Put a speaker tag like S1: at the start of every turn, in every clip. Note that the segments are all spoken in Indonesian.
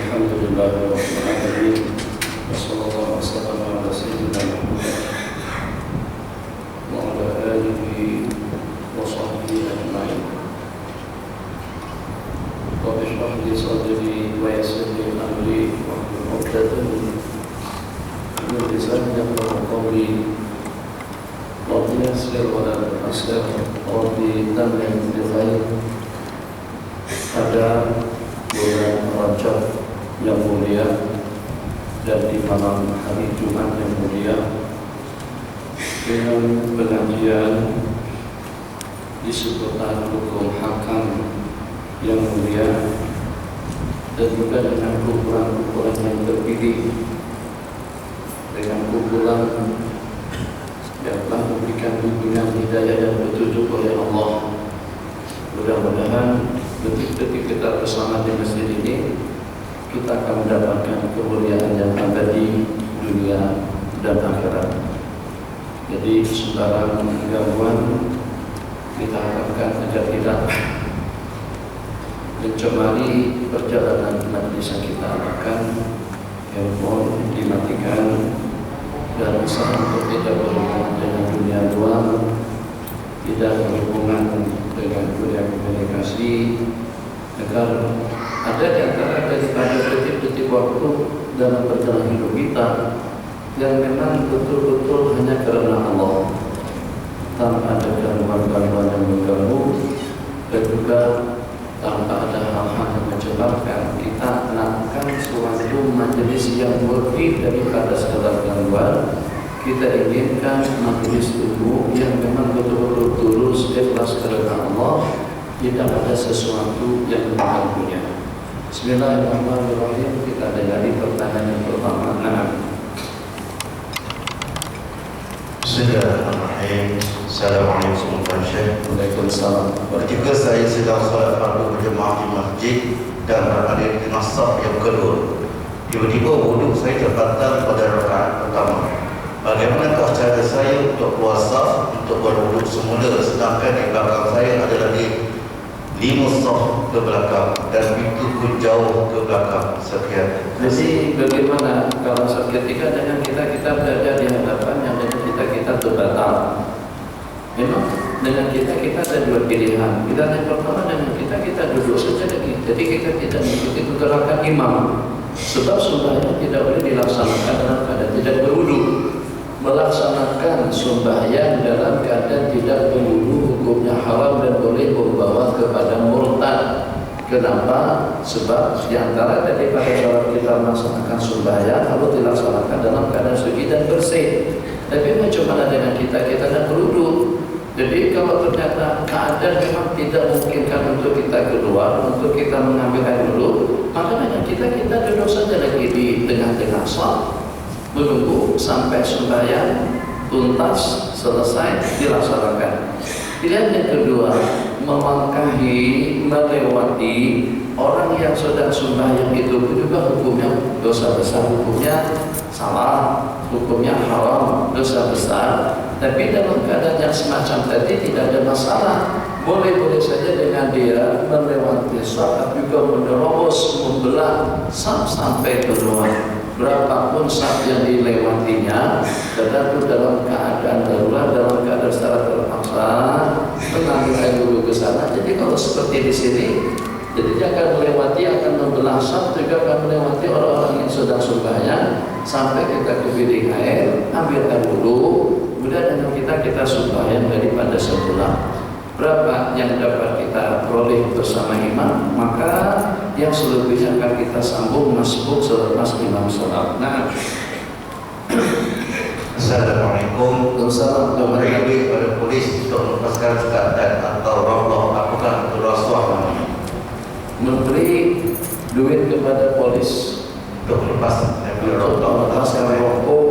S1: Alhamdulillahirrahmanirrahim. Wassallallahu wasallam ala sayyidina Muhammad wa ala alihi wa sahbihi ajma'in. Rabbi shrah li sadri wa yassir li amri wahlul 'uqdatam min lisani yafqahu qawli. Rabbi yassir wa la tu'assir. Rabbi tamim bi khair. Pada bulan Rajab yang mulia dan di malam hari Jumat yang mulia, dengan pengajian di seputar hukum hakam yang mulia dan juga dengan kumpulan-kumpulan yang terpilih, dengan kumpulan yang telah memberikan bimbingan hidayah dan petunjuk oleh Allah. Mudah-mudahan detik-detik kita bersama di masjid ini, kita akan mendapatkan kemuliaan yang abadi dunia dan akhirat. Jadi sembarang gangguan kita harapkan agar tidak mencemari perjalanan majlis yang kita arahkan. Handphone dimatikan dan usaha untuk tidak berhubungan dengan dunia luar, tidak berhubungan dengan dunia komunikasi, agar ada di antara daripada detik-detik waktu dalam perjalanan hidup kita yang memang betul-betul hanya karena Allah, tanpa ada gangguan-gangguan yang mengganggu, dan juga tanpa ada hal-hal yang menyebabkan kita melakukan suatu majelis yang lebih daripada sekedar gangguan. Kita inginkan majelis ilmu yang memang betul-betul tulus, ikhlas karena Allah, tidak ada sesuatu yang mengganggunya. Bismillahirrahmanirrahim. Kita dengar pertanyaan yang pertama.
S2: Bismillahirrahmanirrahim. Assalamualaikum warahmatullahi wabarakatuh.
S1: Waalaikumsalam.
S2: Ketika saya sedang salat fardu berjemaah di masjid dan berada di nasab yang kedua, tiba-tiba wuduk saya terbatal pada rakaat pertama. Bagaimanakah cara saya untuk puasa untuk berwuduk semula, sedangkan di belakang saya adalah di 5 saf ke belakang dan pintu pun jauh ke belakang. Sekian.
S1: Jadi bagaimana kalau seketika dengan kita berada di hadapan yang dengan kita terbatal? Memang dengan kita ada dua pilihan. Pilihan yang pertama, dengan kita duduk saja lagi. Jadi kita tidak mengikuti pergerakan imam. Sebab sembahyang tidak boleh dilaksanakan dalam keadaan tidak berwudu. Melaksanakan sembahyang dalam keadaan tidak berwudu hukumnya haram dan boleh membawa kepada murtad. Kenapa? Sebab di antara daripada syarat kita melaksanakan sembahyang harus dilaksanakan dalam keadaan suci dan bersih. Tapi macam mana dengan kita dan berwudu? Jadi kalau ternyata keadaan memang tidak memungkinkan untuk kita keluar, untuk kita mengambil air dulu, maka dengan kita duduk saja lagi di tengah-tengah shaf, menunggu sampai sembahyang tuntas selesai dilaksanakan. Pilihan yang kedua, melangkahi, melewati orang yang sedang sembahyang itu juga hukumnya dosa besar, hukumnya salah, hukumnya haram, dosa besar. Tapi dalam keadaan yang semacam tadi tidak ada masalah. Boleh-boleh saja dengan dia melewati shaf, juga menerobos, membelah shaf sampai keluar. Berapapun shaf yang dilewatinya, karena itu dalam keadaan darurat, dalam keadaan secara terpaksa, mengambil air dulu ke sana. Jadi kalau seperti di sini, jadi dia akan melewati, akan membelah shaf, juga akan melewati orang-orang yang sedang sembahyang sampai kita ke bilik air, ambil air dulu. Kemudian dengan kita sembahyang daripada sebelah. Berapa yang dapat kita peroleh bersama imam, maka yang selebihnya akan kita sambung masbuk selepas imam salat. Nah,
S2: Assalamualaikum.
S1: Waalaikumsalam.
S2: Memberi duit pada polis untuk melepaskan sekatan atau rokok, apakah itu rasuah namanya?
S1: Memberi duit kepada polis
S2: Untuk melepas
S1: melepaskan rokok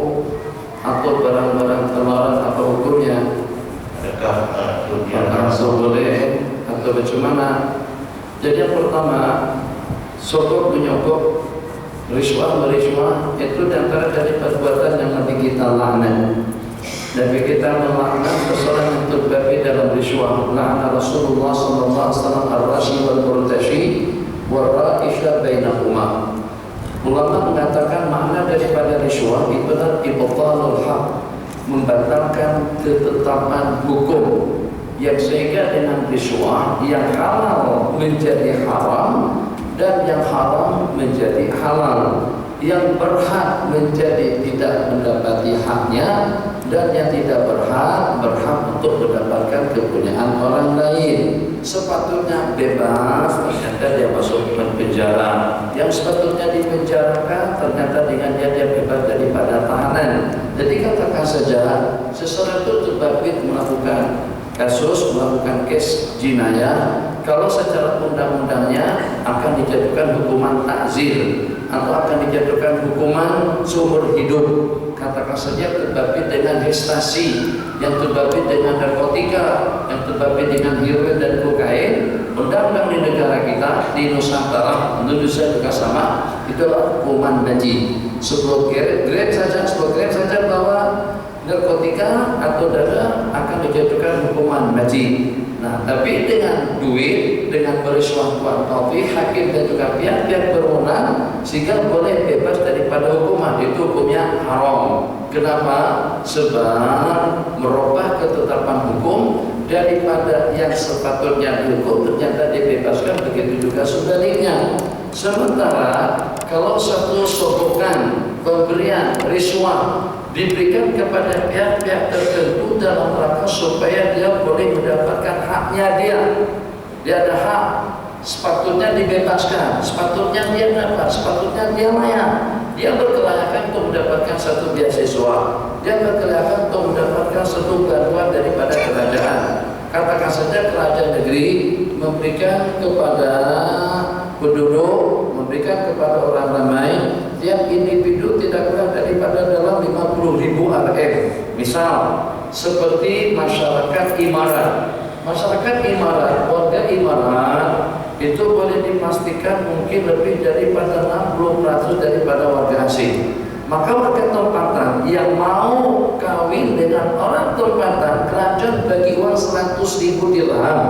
S1: atau barang-barang terlarang, apa hukumnya?
S2: adakah dunia
S1: Atau boleh atau bagaimana? Jadi yang pertama, sokok menyokok, riswah itu diantara dari perbuatan yang nanti kita laknat. Dan kita melaknat seseorang yang terbaik dalam riswah. La'ana Rasulullah sallallahu alaihi wasallam ar-rashi wal murtashi wa ra'isha bainahuma. daripada riswah itu adalah ibtalul haq, membatalkan ketetapan hukum, yang sehingga dengan riswah yang halal menjadi haram dan yang haram menjadi halal, yang berhak menjadi tidak mendapati haknya dan yang tidak berhak untuk mendapatkan kepunyaan orang lain. Sepatutnya bebas, ternyata dia masuk penjara. Yang sepatutnya dipenjarakan, ternyata dengan dia bebas daripada tahanan. Jadi katakan saja seseorang itu terbabit melakukan melakukan kes jinayah, kalau secara undang-undangnya akan dijatuhkan hukuman takzir atau akan dijatuhkan hukuman seumur hidup. Katakan saja terbabit dengan ekstasi, yang terbabit dengan narkotika, yang terbabit dengan heroin dan kokain, undang-undang di negara kita, di Nusantara, Indonesia juga sama, itulah hukuman mati. 10 gram saja bahwa narkotika atau dada akan dijatuhkan hukuman mati. Nah, tapi dengan duit, dengan beriswah taufik, hakim dan juga pihak-pihak berwenang sehingga boleh bebas daripada hukuman, itu hukumnya haram. Kenapa? Sebab merubah ketetapan hukum daripada yang sepatutnya dihukum ternyata dibebaskan, begitu juga sebaliknya. Sementara kalau satu sogokan pemberian riswah diberikan kepada pihak-pihak tertentu dalam rangka supaya dia boleh mendapatkan haknya dia ada hak, sepatutnya dibebaskan, sepatutnya dia dapat, sepatutnya dia layak, dia berkelayakan untuk mendapatkan satu beasiswa, dia berkelayakan untuk mendapatkan satu bantuan daripada kerajaan. Katakan saja kerajaan negeri memberikan kepada penduduk, memberikan kepada orang ramai, tiap individu tidak kurang daripada dalam 50.000 Rm. Misal seperti masyarakat Imarat. Masyarakat Imarat, warga Imarat itu boleh dipastikan mungkin lebih daripada 60% daripada warga asing. Maka warga tempatan yang mau kawin dengan orang tempatan, kerajaan bagi uang 100.000 dirham,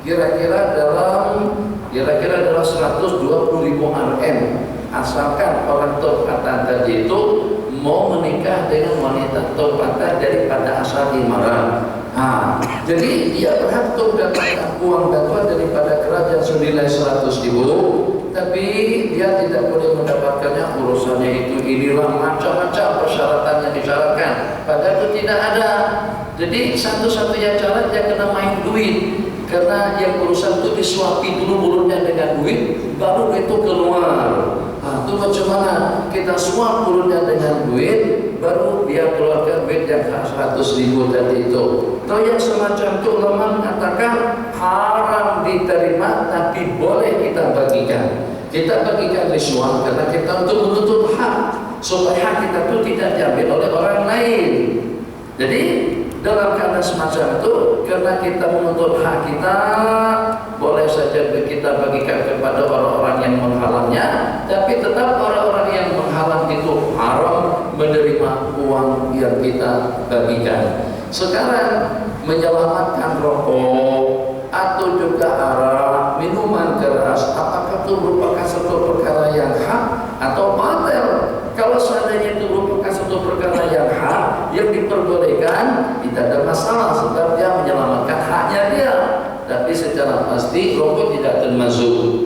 S1: kira-kira dalam 120.000 Rm. Asalkan orang tempatan tadi itu mau menikah dengan wanita tempatan daripada asal Imarat. Jadi dia berhak untuk mendapatkan uang bantuan daripada kerajaan senilai 100.000, tapi dia tidak boleh mendapatkannya. Urusannya itu inilah macam-macam persyaratan yang disyaratkan, padahal itu tidak ada. Jadi satu-satunya cara dia kena main duit, karena yang urusan itu disuapi dulu mulutnya dengan duit, baru itu keluar. Itu macam mana? Kita suap mulutnya dengan duit, baru dia keluarkan duit yang 100.000 tadi itu. Atau yang semacam itu ulama mengatakan haram diterima, tapi boleh kita bagikan. Kita bagikan riswah karena kita untuk menuntut hak, supaya hak kita itu tidak diambil oleh orang lain. Jadi dalam keadaan semacam itu, karena kita menuntut hak kita, boleh saja kita bagikan kepada orang-orang yang menghalangnya, tapi tetap orang-orang yang menghalang itu haram menerima uang yang kita bagikan. Sekarang menyelamatkan rokok atau juga arak, minuman keras, apakah itu merupakan satu perkara yang hak atau batil? Kalau seandainya itu merupakan satu perkara yang hak, yang diperbolehkan, tidak ada masalah sebab dia menyelamatkan haknya dia. Tapi secara pasti rokok tidak termasuk,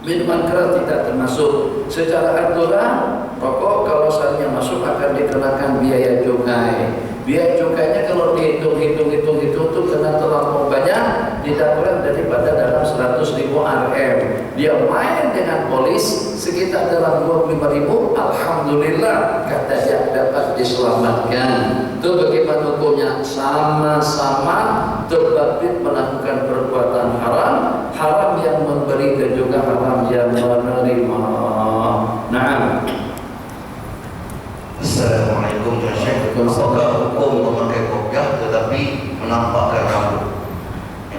S1: minuman keras tidak termasuk. Secara aturan rokok kalau seandainya masuk akan dikenakan biaya cukai. Biaya cukainya kalau dihitung itu kena terlalu banyak, tidak kurang daripada dalam 100.000 Rm. Dia main dengan polis sekitar dalam 25.000, alhamdulillah kata dia dapat diselamatkan. Itu bagaimana hukumnya? Sama-sama terbabit melakukan perbuatan haram, haram yang memberi dan juga haram yang menerima. Nah,
S2: Assalamualaikum ya Syekh. Apakah hukum memakai kopiah tetapi menampakkan rambut?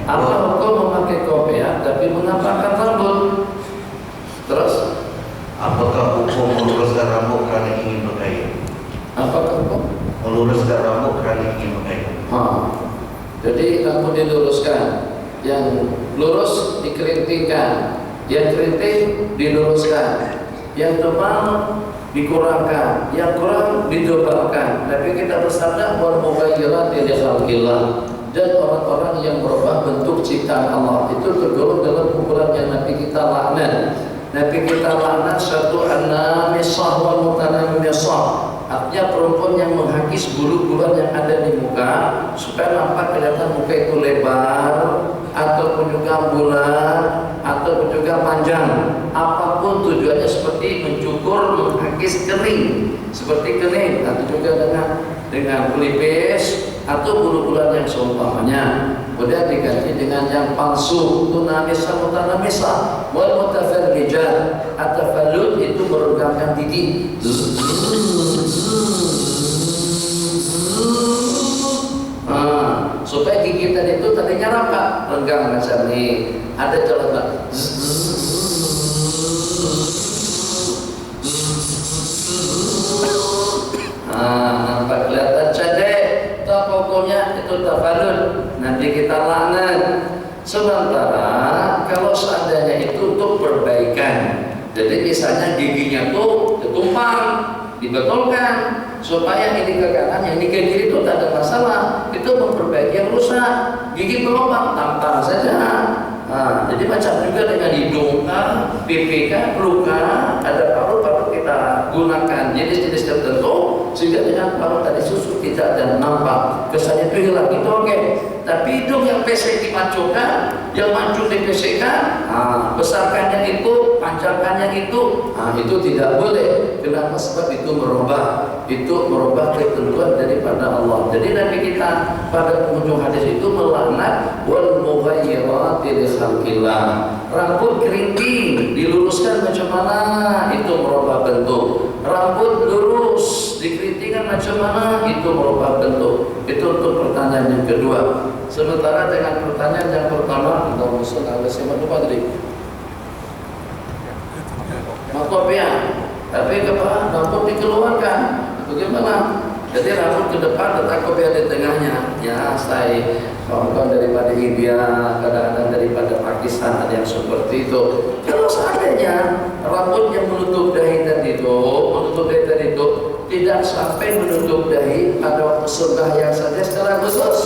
S1: Apa hukum memakai kopiah tapi menampakkan rambut? Terus,
S2: apakah hukum meluruskan rambut kerana ingin bergaya?
S1: apakah hukum?
S2: Meluruskan rambut kerana ingin bergaya.
S1: Jadi rambut diluruskan, yang lurus dikerintingkan, yang kerinting diluruskan. yang tebal dikurangkan, yang kurang didobakan. Tapi kita bersabda wal mughayyirati li khalqillah, dan orang-orang yang merubah bentuk ciptaan Allah itu tergolong dalam kumpulan yang Nabi kita laknat. Nabi kita laknat satu an-namisah wal mutanammisah. Artinya perempuan yang menghakis bulu-buluan yang ada di muka supaya nampak kelihatan muka itu lebar ataupun juga bulat ataupun juga panjang. Apapun tujuannya seperti mencukur, menghakis kening, seperti kening atau juga dengan pelipis atau bulu-buluan yang seumpamanya. Kemudian diganti dengan yang palsu, tunamisa mutanamisa wal mutafarrijat. At-tafallud itu merengangkan gigi. Supaya gigi tadi itu tadinya rapat, renggang macam ini. Ada jalan nampak kelihatan cadek. Pokoknya itu tafallud, nanti kita laknat. Sementara kalau seandainya itu untuk perbaikan, jadi misalnya giginya tuh tumpang, dibetulkan supaya ini ke kanan, yang ini ke kiri itu tak ada masalah. Itu memperbaiki yang rusak. Gigi berlubang, tampar saja. Jadi macam juga dengan hidung, pipi, luka, ada paru-paru kita gunakan jenis-jenis tertentu sehingga dengan paru tadi susu tidak ada nampak, kesannya itu hilang, itu oke. Tapi hidung yang pesek dipanjangkan, yang mancung dipesekkan, besarkannya itu, panjangkannya itu tidak boleh. Kenapa? Sebab itu merubah ketentuan daripada Allah. Jadi Nabi kita pada penghujung hadis itu melaknat wal mughayyirati li khalqillah. Rambut keriting diluruskan macam mana? Itu merubah bentuk. Rambut lurus dikeritingkan macam mana? Itu merubah bentuk. Itu untuk pertanyaan yang kedua. Sementara dengan pertanyaan yang pertama, Allahumma shalli ala sayyidina Muhammad. Makopia, tapi rambut dikeluarkan. Bagaimana? Jadi rambut ke depan, letak kopiah di tengahnya. Ya, saya kawan-kawan daripada India, kadang-kadang daripada Pakistan ada yang seperti itu. Kalau seandainya rambut yang menutup dahi tadi itu tidak sampai menutup dahi pada waktu sembahyang saja secara khusus,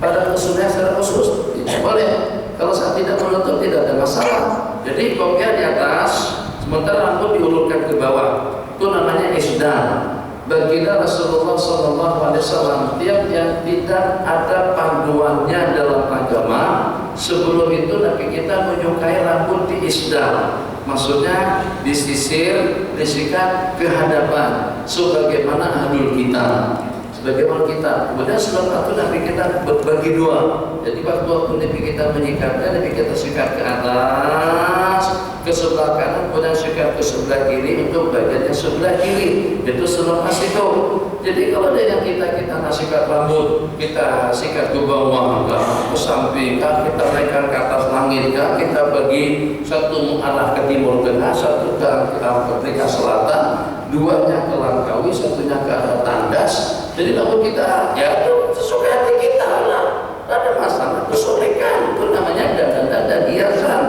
S1: pada khususnya secara khusus tidak boleh. Kalau saat tidak menutup tidak ada masalah. Jadi kopiah di atas, sementara rambut diulurkan ke bawah. Itu namanya isdal. Baginda Rasulullah SAW, tiap yang tidak ada panduannya dalam agama, sebelum itu Nabi kita menyukai rambut diisdal. Maksudnya disisir, disikat ke hadapan, sebagaimana ahlul kita. Kemudian setelah itu Nabi kita berbagi dua. Jadi waktu Nabi kita menyikatnya, Nabi kita sikat ke atas, ke sebelah kanan, kemudian sikat ke sebelah kiri untuk bagian yang sebelah kiri. Itu selepas itu. Jadi kalau ada yang kita sikat rambut, kita sikat ke bawah, ke samping, kita naikkan ke atas langit, kita bagi satu arah ke timur tengah, satu ke Afrika Selatan, duanya ke Langkawi, satunya ke arah Tandas. Jadi kalau kita ya itu sesuai hati kita lah, tidak ada masalah, kesolekan itu namanya dandan hiasan.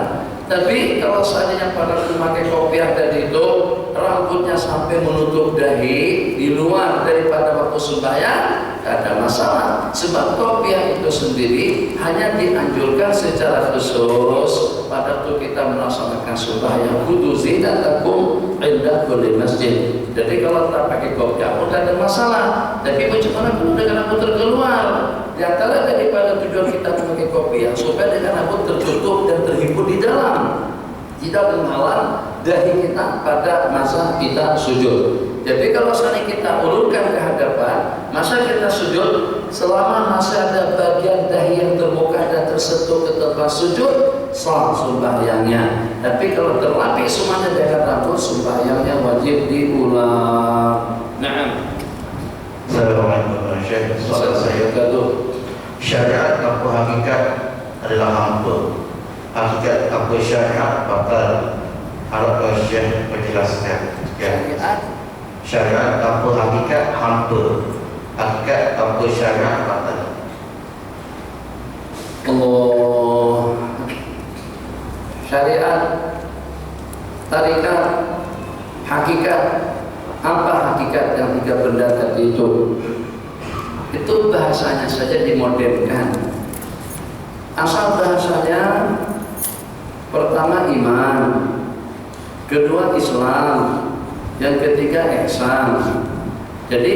S1: Tapi kalau seandainya pada memakai kopiah tadi itu rambutnya sampai menutup dahi di luar daripada waktu sembahyang, tidak ada masalah. Sebab kopiah itu sendiri hanya dianjurkan secara khusus pada waktu kita melaksanakan sembahyang kudu zinatakum inda kulli masjid. Jadi kalau tak pakai kopiah pun tidak ada masalah. Tapi bagaimana kalau dengan rambut terkeluar? Di antara daripada tujuan kita memakai kopiah supaya dengan rambut tertutup dan terhimpun di dalam, tidak menghalang dahi kita pada masa kita sujud. Jadi kalau seandainya kita ulurkan ke hadapan, masa kita sujud, selama masih ada bagian dahi yang terbuka dan tersentuh ke tempat sujud, sah sembahyangnya. Tapi kalau terlapis semuanya dengan rambut, sembahyangnya wajib diulang.
S2: Assalamualaikum warahmatullahi wabarakatuh. Syariat tanpa hakikat adalah hampa. Hakikat tanpa syariat bakal harap Syekh menjelaskan. Syariat tanpa hakikat hampa. Hakikat tanpa syariat bakal.
S1: Allah. Syariat, tarikat hakikat. Apa hakikat yang 3 benda tadi itu? Itu bahasanya saja dimodernkan. Asal bahasanya pertama iman, kedua Islam, yang ketiga ihsan. Jadi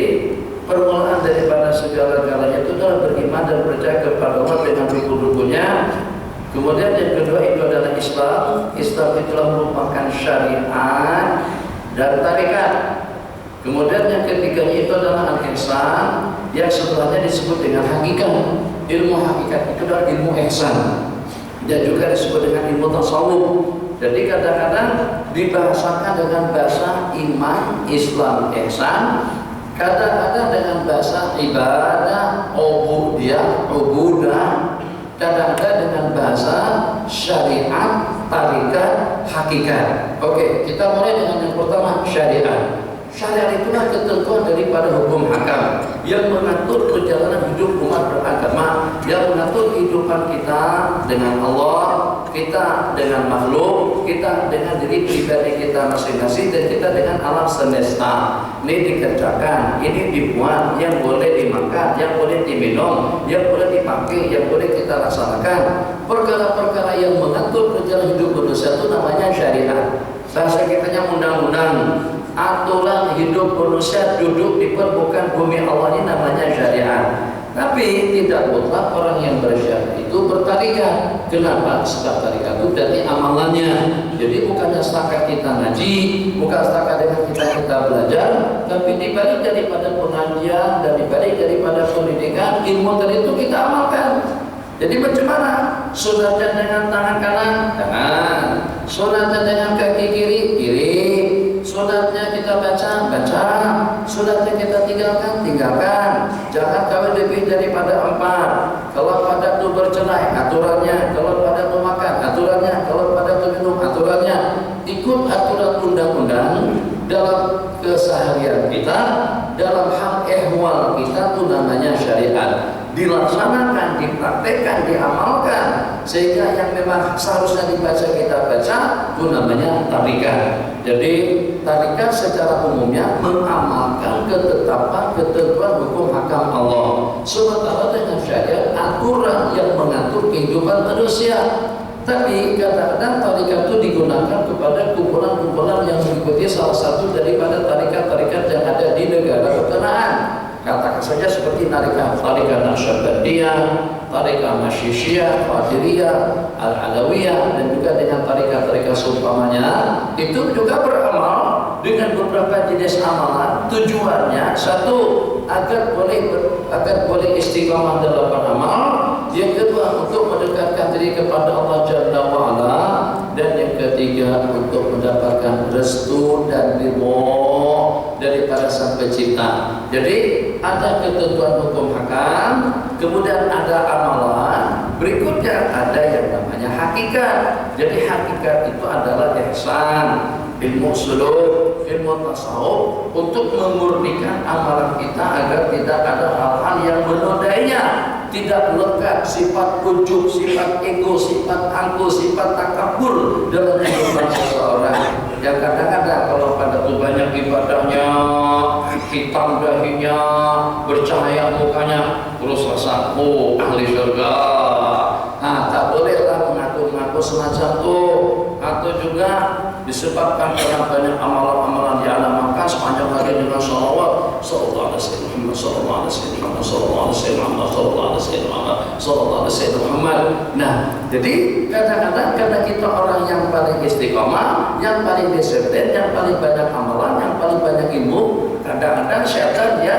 S1: permulaan daripada segala-galanya itu adalah beriman dan percaya kepada Allah dengan rukun-rukunnya. Kemudian yang kedua itu adalah Islam. Islam itulah merupakan syariat dan tarikat. Kemudian yang ketiganya itu adalah al-ihsan, yang setelahnya disebut dengan hakikat. Ilmu hakikat itu adalah ilmu ihsan, dan juga disebut dengan ilmu tasawuf. Jadi kadang-kadang dibahasakan dengan bahasa iman, Islam, ihsan, kadang-kadang dengan bahasa ibadah, ubudah, kadang-kadang dengan bahasa syariat, tarikat, hakikat. Oke, kita mulai dengan yang pertama, syariat. Syariat itulah ketentuan daripada hukum hakam yang mengatur perjalanan hidup umat beragama, yang mengatur kehidupan kita dengan Allah, kita dengan makhluk, kita dengan diri pribadi kita masing-masing, dan kita dengan alam semesta. Ini dikerjakan, ini dibuat, yang boleh dimakan, yang boleh diminum, yang boleh dipakai, yang boleh kita laksanakan. Perkara-perkara yang mengatur perjalanan hidup manusia itu namanya syariat. Bahasa kitanya undang-undang. Aturan hidup manusia duduk di permukaan bumi Allah ini namanya syariat. Tapi tidak mutlak orang yang bersyariat itu bertarikat. Kenapa? Sebab tarikat itu dari amalannya. Jadi bukannya setakat kita ngaji, bukan setakat dengan kita belajar, tapi dibalik daripada pengajian dan dibalik daripada pendidikan, ilmu tadi itu kita amalkan. Jadi macam mana? Sunatnya dengan tangan kanan, kanan. Sunatnya dengan kaki kiri, kiri. Sunatnya kita baca, sunatnya kita tinggalkan. Jangan kawin lebih daripada 4. Kalau pada itu bercerai, aturannya. Kalau pada itu makan, aturannya. Kalau pada itu minum, aturannya. Ikut aturan undang-undang dalam keseharian kita, dalam hal ehwal kita, itu namanya syariat. Dilaksanakan, dipraktekkan, diamalkan, sehingga yang memang seharusnya dibaca kita baca, itu namanya tarikat. Jadi tarikat secara umumnya mengamalkan ketetapan ketentuan hukum hakam Allah. Sementara dengan syariat aturan yang mengatur kehidupan manusia. Tapi kadang-kadang tarikat itu digunakan kepada kumpulan-kumpulan yang mengikuti salah satu daripada tarikat-tarikat yang ada di negara berkenaan. Katakan saja seperti tarikat Naqsyabandiyah, tarikat Masyishiyah, Qadiriyah, Al-Alawiyah, dan juga dengan tarikat-tarikat seumpamanya, itu juga beramal dengan beberapa jenis amalan. Tujuannya satu, agar boleh istiqamah dalam beramal. Yang kedua, untuk mendekatkan diri kepada Allah Jalla wa'ala. Dan yang ketiga, untuk mendapatkan restu dan ridho daripada Sang Pencipta. Jadi ada ketentuan hukum hakam, kemudian ada amalan, berikutnya ada yang namanya hakikat. Jadi hakikat itu adalah ihsan, ilmu suluk, ilmu tasawuf, untuk memurnikan amalan kita agar tidak ada hal-hal yang menodainya, tidak melekat sifat ujub, sifat ego, sifat angkuh, sifat takabur dalam kehidupan seseorang. Yang kadang-kadang kalau pada tuh banyak ibadahnya, hitam dahinya, bercahaya mukanya, terus rasa ahli surga. Nah, tak bolehlah mengaku-ngaku semacam itu. Atau juga disebabkan karena banyak amalan-amalan diamalkan sepanjang hari dengan sholawat, sallallahu alaihi wasallam, sallallahu alaihi wasallam, sallallahu alaihi wasallam, sallallahu alaihi wasallam, sallallahu alaihi wasallam. Nah, jadi kadang-kadang karena kita orang yang paling istiqomah, yang paling disiplin, yang paling banyak amalan, yang paling banyak ilmu, kadang-kadang syaitan dia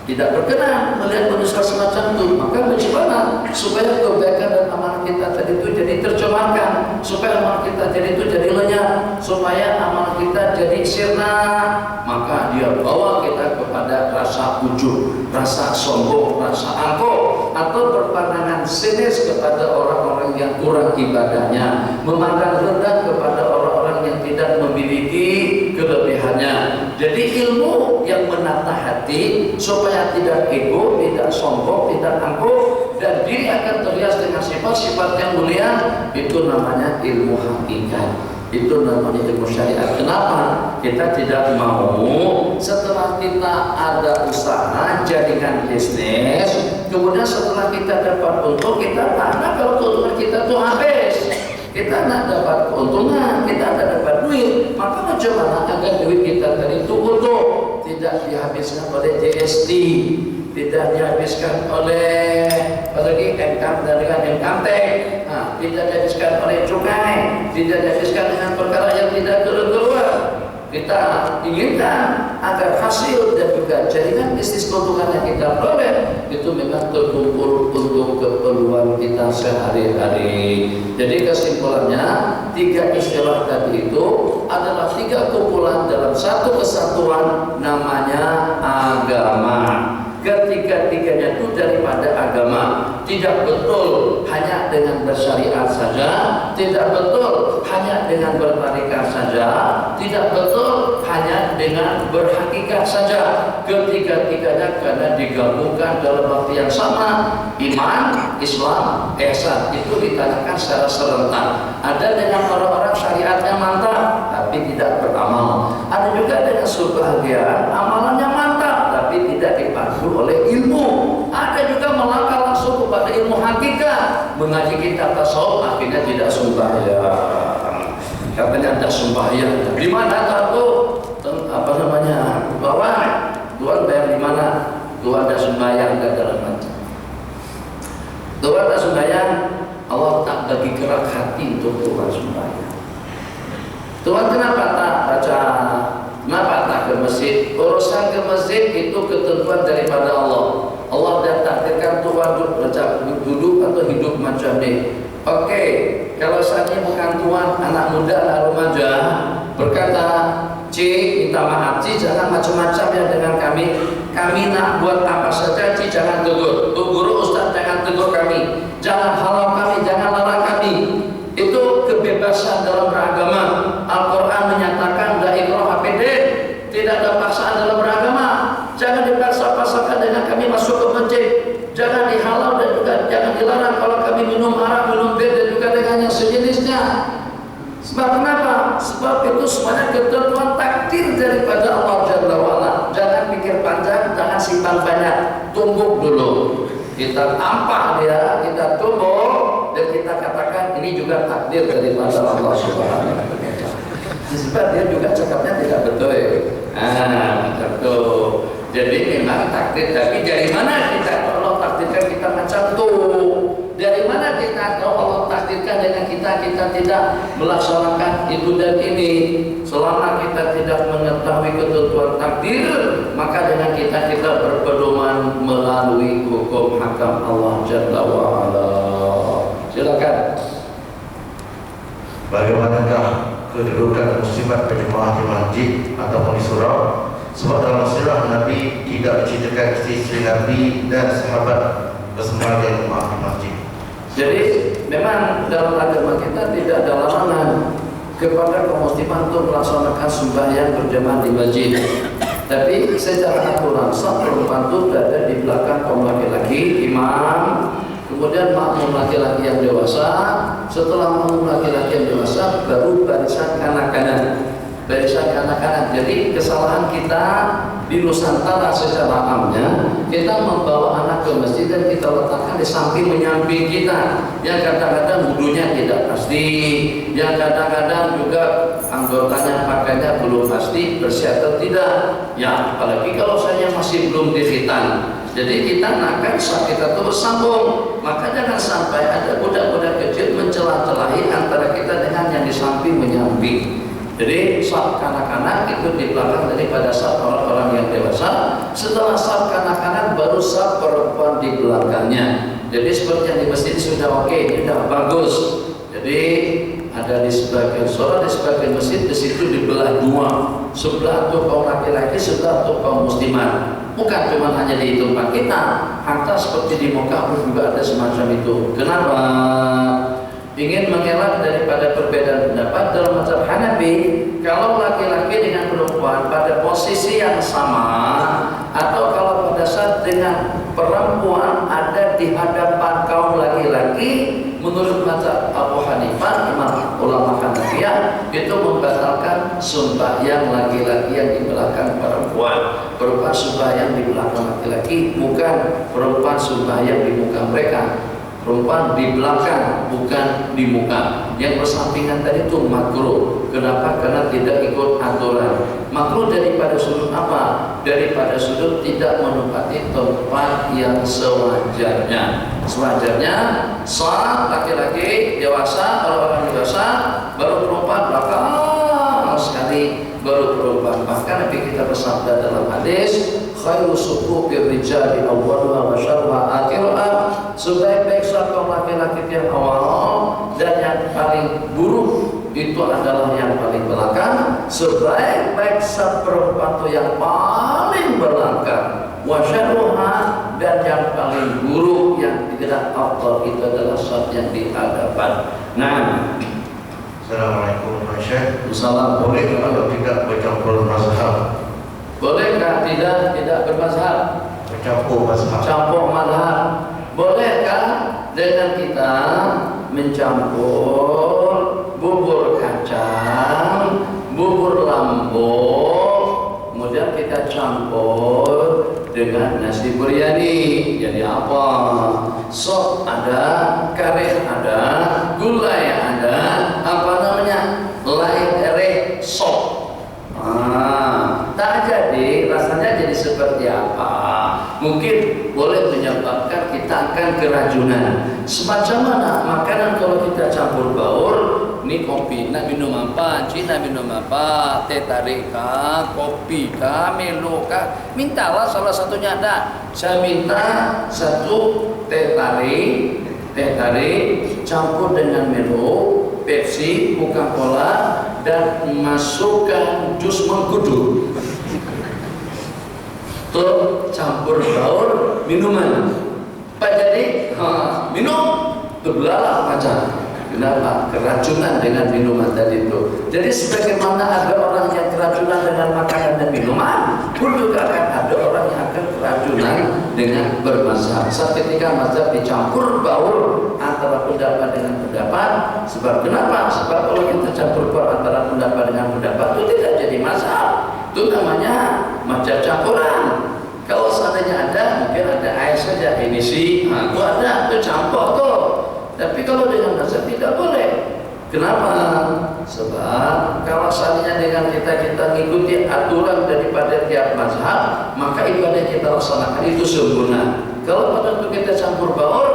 S1: tidak berkenan melihat manusia semacam itu. Maka bagaimana supaya kebaikan dan amal kita tadi itu jadi tercemarkan, supaya amal kita jadi itu jadi lenyap, supaya amal kita jadi sirna, maka dia bawa kita kepada rasa ujub, rasa sombong, rasa angkuh, atau berpandangan sinis kepada orang-orang yang kurang ibadahnya, memandang rendah kepada orang-orang yang tidak memiliki kelebihannya. Jadi ilmu yang menata hati supaya tidak ego, tidak sombong, tidak angkuh, dan diri akan terhias dengan sifat-sifat yang mulia, itu namanya ilmu hakikat. Itu namanya ilmu syariat. Kenapa? kita tidak mau setelah kita ada usaha jaringan bisnis, kemudian setelah kita dapat untung kita tanah kalau keuntungan kita tuh habis. Kita tidak dapat keuntungan, kita tidak dapat duit, maka bagaimana agar duit kita tadi itu utuh, tidak dihabiskan oleh GST, tidak dihabiskan oleh income dengan income tax, tidak dihabiskan oleh cukai, tidak dihabiskan dengan perkara yang tidak keluar. Kita inginkan agar hasil dan juga jaringan bisnis keuntungan yang kita peroleh itu memang terkumpul untuk keperluan kita sehari-hari. Jadi kesimpulannya, 3 istilah tadi itu adalah 3 kumpulan dalam satu kesatuan namanya agama. Ketiga-tiganya itu daripada agama. Tidak betul hanya dengan bersyariat saja, tidak betul hanya dengan bertarikat saja, tidak betul hanya dengan berhakikat saja. Ketiga-tiganya karena digabungkan dalam waktu yang sama. Iman, Islam, ihsan itu ditanyakan secara serentak. Ada dengan orang-orang syariatnya mantap tapi tidak beramal. Ada juga dengan sebagian amalannya mantap tapi tidak dipandu oleh ilmu. Ada juga melangkah langsung kepada ilmu hakikat, mengaji kitab tasawuf akhirnya tidak sembahyang. Katanya ada sembahyang. Di mana tahu bahwa Tuhan bayar di mana? Tuhan ada sembahyang dan dalam hati. Tuhan ada sembahyang, Allah tak bagi gerak hati untuk Tuhan sembahyang. Tuhan kenapa tak baca? Kenapa tak ke masjid? Urusan ke masjid itu ketentuan daripada Allah. Allah dah takdirkan Tuhan duduk atau hidup macam ni. Oke, kalau saatnya bukan Tuhan, anak muda, anak remaja berkata, Ci, minta maaf, Ci, jangan macam-macam ya dengan kami. Kami nak buat apa saja, Ci, jangan tegur. Guru Ustaz jangan tegur kami. Jangan halau kami, jangan larang kami. Itu kebebasan dalam beragama. Al-Quran menyatakan la ikraha fid-din, tidak ada paksaan dalam beragama. Jangan dipaksa-paksakan dengan kami masuk ke masjid. Jangan dihalau dan juga jangan dilarang kalau kami minum arak, minum bir dan juga dengan yang sejenisnya. Sebab kenapa? Sebab itu semuanya ketentuan takdir daripada Allah Jalla wa'ala. Jangan pikir panjang, jangan simpan banyak. Tumbuk dulu. Kita tampah dia, kita tumbuk dan kita katakan ini juga takdir daripada Allah Subhanahu wa taala. Sebab dia juga cakapnya tidak betul. Betul. Jadi memang takdir, tapi dari mana kita tahu Allah takdirkan kita macam tu? Dari mana kita tahu Allah takdirkan dengan kita tidak melaksanakan itu dan ini? Selama kita tidak mengetahui ketentuan takdir, maka dengan kita berpedoman melalui hukum hakam Allah Jalla wa'ala. Silakan.
S2: Bagaimanakah kedudukan muslimat berjemaah di masjid ataupun di surau? Sebab dalam sirah Nabi tidak diceritakan istri Nabi dan sahabat bersembahyang di rumah di masjid.
S1: Jadi memang dalam agama kita tidak ada larangan kepada kaum muslimin untuk melaksanakan sembahyang berjamaah di masjid. Tapi secara aturan sah perempuan itu berada di belakang kaum laki-laki, imam, kemudian makmum laki-laki yang dewasa. Setelah makmum laki-laki yang dewasa, baru barisan kanak-kanak. Barisan kanak-kanak. Jadi kesalahan kita di Nusantara secara amnya, kita membawa anak ke masjid dan kita letakkan di samping menyamping kita, yang kadang-kadang wudunya tidak pasti, yang kadang-kadang juga anggotanya pakainya belum pasti bersih atau tidak. Ya, apalagi kalau saya masih belum dikhitan. Jadi kita nakkan saat kita terus sambung, maka jangan sampai ada budak-budak kecil mencela-celahi antara kita dengan yang di samping menyamping. Jadi saf kanak-kanak itu di belakang daripada saf orang-orang yang dewasa. Setelah saf kanak-kanak baru saf perempuan di belakangnya. Jadi seperti yang di masjid sudah oke, sudah bagus. Jadi ada di sebagian sholat, di sebagian masjid di situ dibelah dua. Sebelah untuk kaum laki-laki, sebelah untuk kaum muslimat. Bukan cuma hanya di tempat kita, hatta seperti di Mekah pun juga ada semacam itu. Kenapa? Ingin mengelak daripada perbedaan pendapat dalam mazhab Hanafi, kalau laki-laki dengan perempuan pada posisi yang sama, atau kalau pada saat dengan perempuan ada di hadapan kaum laki-laki, menurut mazhab Abu Hanifah, imam ulama Hanafiyah, itu membatalkan sembahyang laki-laki yang di belakang perempuan. Perempuan sembahyang di belakang laki-laki, bukan perempuan sembahyang di muka mereka. Perempuan di belakang, bukan di muka. Yang bersampingan tadi itu makruh. Kenapa? Karena tidak ikut aturan. Makruh daripada sudut apa? Daripada sudut tidak menempati tempat yang sewajarnya. Sewajarnya saat laki-laki dewasa, kalau orang dewasa, baru perempuan belakang sekali, baru perempuan. Bahkan Nabi kita bersabda dalam hadis, khairu sufufir rijali awwaluha wa syarruha akhiruha. Sebaik-baik safaf laki-laki yang awal dan yang paling buruk itu adalah yang paling belakang. Sebaik-baik saf perempuan itu yang paling belakang. Wa syarruha, dan yang paling buruk yang tidak afdal itu adalah saf yang di hadapan. Nah,
S2: Assalamualaikum Pak Syekh.
S1: Assalamualaikum.
S2: Boleh atau tidak bercampur mazhab?
S1: Bolehkah tidak bermazhab?
S2: Bercampur mazhab.
S1: Campur mazhab. Bolehkah dengan kita mencampur bubur kacang, bubur lambung, kemudian kita campur dengan nasi biryani? Jadi apa? Sop ada, kare ada, gulai ada, apa namanya? Lere sop. Tak jadi, rasanya jadi seperti apa? Mungkin boleh menyebabkan kita akan keracunan. Semacam mana makanan kalau kita campur baur, ini kopi, nak minum apa? Cina minum apa? Teh tarik kah? Kopi kah? Milo kah? Mintalah salah satunya ada. Saya minta satu teh tarik campur dengan Milo, Pepsi, Coca-Cola, dan masukkan jus mengkudu. Tuh campur baur minuman. Pak jadi minum terbelalah macam. Kenapa? Keracunan dengan minuman tadi itu. Jadi sebagaimana ada orang yang keracunan dengan makanan dan minuman, pun juga akan ada orang yang akan keracunan dengan bermazhab. Saat ketika mazhab dicampur baur antara pendapat dengan pendapat. Sebab kenapa? Sebab kalau kita campur baur antara pendapat dengan pendapat itu tidak jadi mazhab. Itu namanya mazhab campuran. Kalau seandainya ada, mungkin ada air saja emisi, itu ada, itu campur tuh. Tapi kalau dengan mazhab tidak boleh. Kenapa? Sebab kalau seandainya dengan kita mengikuti aturan daripada tiap mazhab, maka ibadah kita laksanakan itu sempurna. Kalau pada waktu kita campur baur,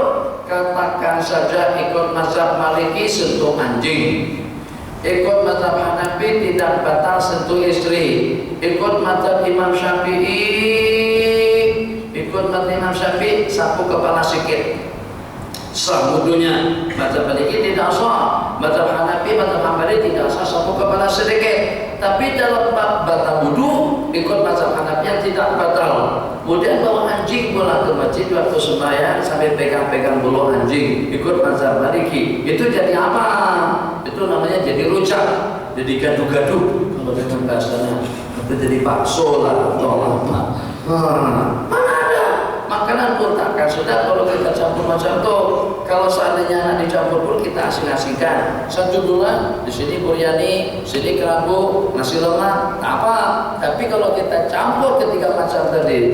S1: katakan saja ikut mazhab Maliki sentuh anjing, ikut mazhab Hanafi tidak batal sentuh istri, ikut mazhab Imam Syafi'i sapu kepala sikit, sah wudunya. Mazhab Maliki tidak sah, mazhab Hanafi, mazhab Hambali tidak sah sapu kepala sedikit. Tapi dalam bab batal wudu, ikut mazhab Hanafi yang tidak batal. Kemudian bawa anjing pulang ke masjid waktu sembahyang sambil pegang-pegang bulu anjing, ikut mazhab Maliki. Itu jadi apa? Itu namanya jadi rujak, jadi gaduh-gaduh. Kalau dengan bahasanya itu jadi bakso lah atau apa. Mana ada makanan pun takkan sudah kalau kita campur macam itu. Kalau seandainya nak dicampur pun kita asing-asingkan. Satu bulan di sini biryani, sini kerabu, nasi lemak, apa. Tapi kalau kita campur ketika macam tadi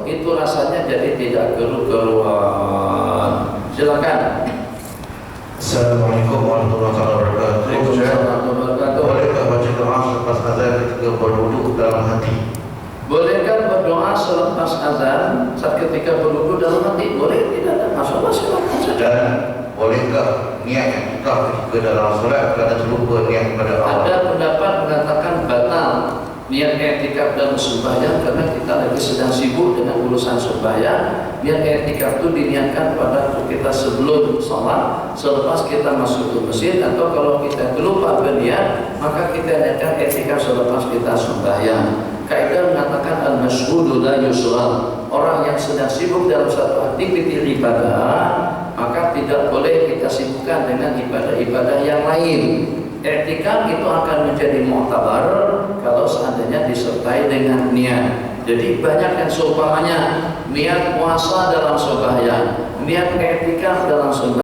S1: itu rasanya jadi tidak keru-keruan. Silakan.
S2: Assalamualaikum warahmatullahi wabarakatuh. Bolehkah baca doa selepas azan ketika berwudu dalam hati?
S1: Bolehkah berdoa selepas azan saat ketika berwudu dalam hati? Boleh, tidak ada masalah, silakan saja.
S2: Dan bolehkah niat iktikaf ketika dalam solat kerana terlupa niat kepada Allah?
S1: Ada pendapat mengatakan batal niat iktikaf dalam sembahyang karena kita lagi sedang sibuk dengan urusan sembahyang. Niat iktikaf itu diniatkan pada kita sebelum sholat, selepas kita masuk ke masjid, atau kalau kita lupa berniat maka kita niatkan iktikaf selepas kita sembahyang. Kaidah mengatakan al-mashhudu la yusghal. Orang yang sedang sibuk dalam satu aktivitas ibadah, maka tidak boleh kita sibukkan dengan ibadah-ibadah yang lain. I'tikaf itu akan menjadi mu'tabar kalau seandainya disertai dengan niat. Jadi banyak yang seumpamanya niat puasa dalam sembahyang, niat i'tikaf dalam sembahyang.